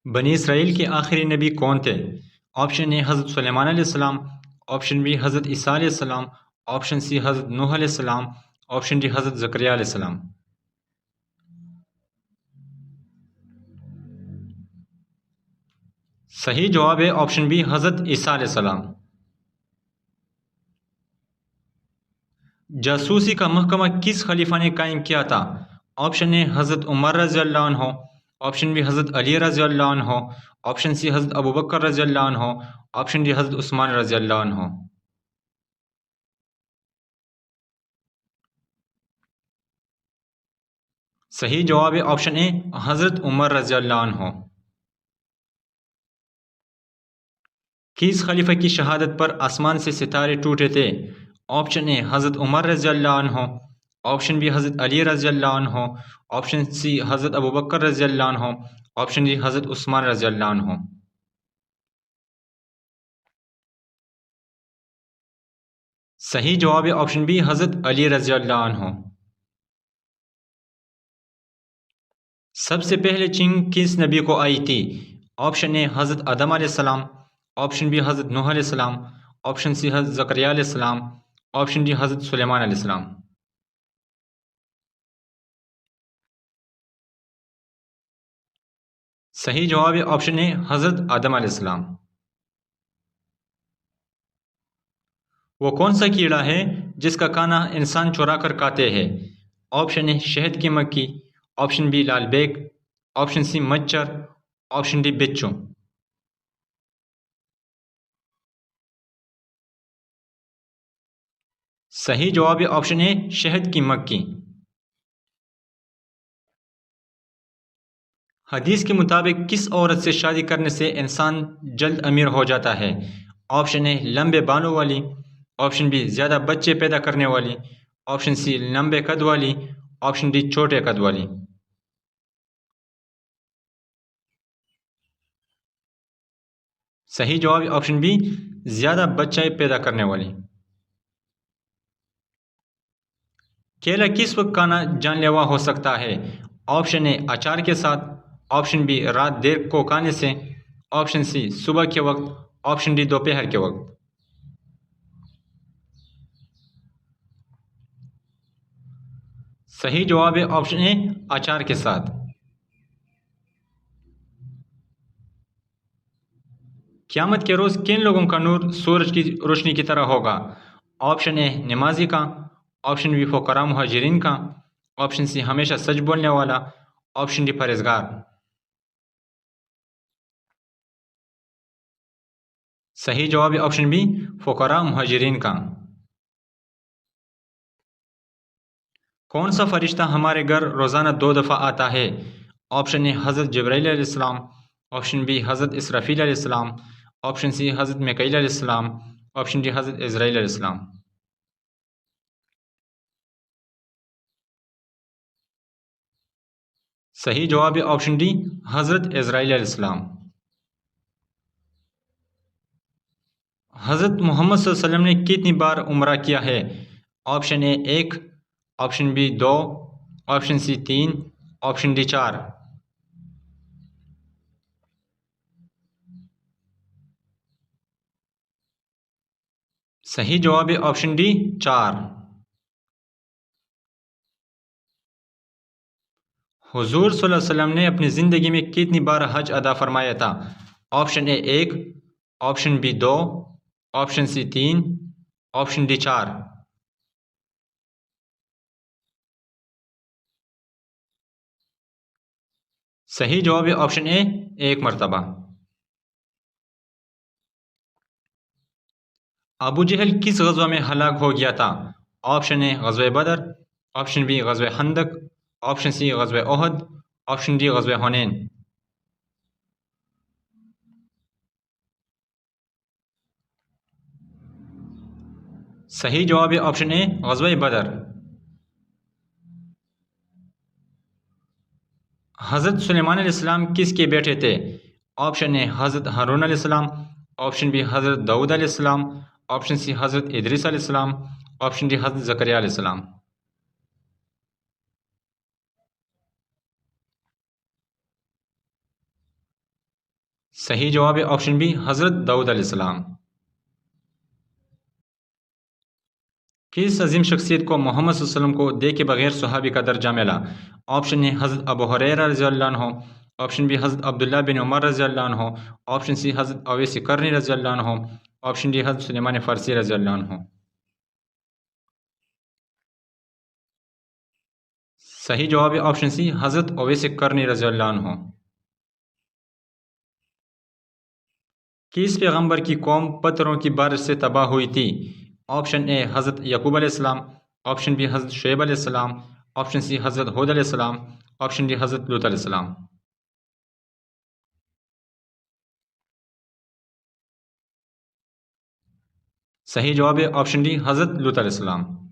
بنی اسرائیل کے آخری نبی کون تھے؟ آپشن اے حضرت سلیمان علیہ السلام، آپشن بی حضرت عیسیٰ علیہ السلام، آپشن سی حضرت نوح علیہ السلام، آپشن ڈی حضرت زکریا علیہ السلام۔ صحیح جواب ہے آپشن بی حضرت عیسیٰ علیہ السلام۔ جاسوسی کا محکمہ کس خلیفہ نے قائم کیا تھا؟ آپشن اے حضرت عمر رضی اللہ عنہ، آپشن بی حضرت علی رضی اللہ عنہ، آپشن سی حضرت ابوبکر رضی اللہ عنہ، آپشن ڈی حضرت عثمان رضی اللہ عنہ۔ صحیح جواب ہے آپشن اے حضرت عمر رضی اللہ عنہ۔ کس خلیفہ کی شہادت پر آسمان سے ستارے ٹوٹے تھے؟ آپشن اے حضرت عمر رضی اللہ عنہ، آپشن بی حضرت علی رضی اللہ عنہ، آپشن سی حضرت ابوبکر رضی اللہ عنہ، آپشن ڈی حضرت عثمان رضی اللہ عنہ۔ صحیح جواب ہے آپشن بی حضرت علی رضی اللہ عنہ۔ سب سے پہلے چنگ کس نبی کو آئی تھی؟ آپشن اے حضرت آدم علیہ السلام، آپشن بی حضرت نوح علیہ السلام، آپشن سی حضرت زکریا علیہ السلام، آپشن ڈی حضرت سلیمان علیہ السلام۔ صحیح جواب ہے آپشن اے حضرت آدم علیہ السلام۔ وہ کون سا کیڑا ہے جس کا کانا انسان چرا کر کھاتے ہیں؟ آپشن اے شہد کی مکھی، آپشن بی لال بیگ، آپشن سی مچھر، آپشن ڈی بچھو۔ صحیح جواب ہے آپشن اے شہد کی مکھی۔ حدیث کے مطابق کس عورت سے شادی کرنے سے انسان جلد امیر ہو جاتا ہے؟ آپشن اے لمبے بالوں والی، آپشن بی زیادہ بچے پیدا کرنے والی، آپشن سی لمبے قد والی، آپشن ڈی چھوٹے قد والی۔ صحیح جواب آپشن بی زیادہ بچے پیدا کرنے والی۔ کیلا کس وقت کھانا جان لیوا ہو سکتا ہے؟ آپشن اے اچار کے ساتھ، آپشن بی رات دیر کو کھانے سے، آپشن سی صبح کے وقت، آپشن ڈی دوپہر کے وقت۔ صحیح جواب ہے آپشن اے اچار کے ساتھ۔ قیامت کے روز کن لوگوں کا نور سورج کی روشنی کی طرح ہوگا؟ آپشن اے نمازی کا، آپشن بی فقراء مہاجرین کا، آپشن سی ہمیشہ سچ بولنے والا، آپشن ڈی پرہیزگار۔ صحیح جواب ہے آپشن بی فقراء مہاجرین کا۔ کون سا فرشتہ ہمارے گھر روزانہ 2 دفعہ آتا ہے؟ آپشن اے حضرت جبرائیل علیہ السلام، آپشن بی حضرت اسرافیل علیہ السلام، آپشن سی حضرت میکائیل علیہ السلام، آپشن ڈی حضرت عزرائیل علیہ السلام۔ صحیح جواب ہے آپشن ڈی حضرت عزرائیل علیہ السلام۔ حضرت محمد صلی اللہ علیہ وسلم نے کتنی بار عمرہ کیا ہے؟ Option A 1، option B 2، option C 3، option D 4۔ صحیح جواب ہے آپشن ڈی 4۔ حضور صلی اللہ علیہ وسلم نے اپنی زندگی میں کتنی بار حج ادا فرمایا تھا؟ Option A 1، option B 2، option C 3، option D 4۔ صحیح جواب ہے آپشن اے 1 مرتبہ۔ ابو جہل کس غزوہ میں ہلاک ہو گیا تھا؟ آپشن اے غزوہ بدر، آپشن بی غزوہ خندق، آپشن سی غزوہ احد، آپشن ڈی غزوہ حنین۔ صحیح جواب ہے آپشن اے غزوہ بدر۔ حضرت سلیمان علیہ السلام کس کے بیٹے تھے؟ آپشن اے حضرت ہارون علیہ السلام، آپشن بی حضرت داؤد علیہ السلام، آپشن سی حضرت ادریس علیہ السلام، آپشن ڈی حضرت زکریا علیہ السلام۔ صحیح جواب ہے آپشن بی حضرت داؤد علیہ السلام۔ کس عظیم شخصیت کو محمد صلی اللہ علیہ وسلم کو دیکھے بغیر صحابی کا درجہ ملا؟ آپشن اے حضرت ابو ہریرہ رضی اللہ عنہ، آپشن بی حضرت عبداللہ بن عمر رضی اللہ عنہ، آپشن سی حضرت اویس قرنی رضی اللہ عنہ، آپشن ڈی حضرت سلیمان فارسی رضی اللہ عنہ۔ صحیح جواب ہے آپشن سی حضرت اویس قرنی رضی اللہ عنہ۔ کس پیغمبر کی قوم پتھروں کی بارش سے تباہ ہوئی تھی؟ آپشن اے حضرت یعقوب علیہ السلام، آپشن بی حضرت شعیب علیہ السلام، آپشن سی حضرت ہود علیہ السلام، آپشن ڈی حضرت لوط علیہ السلام۔ صحیح جواب ہے آپشن ڈی حضرت لوط علیہ السلام۔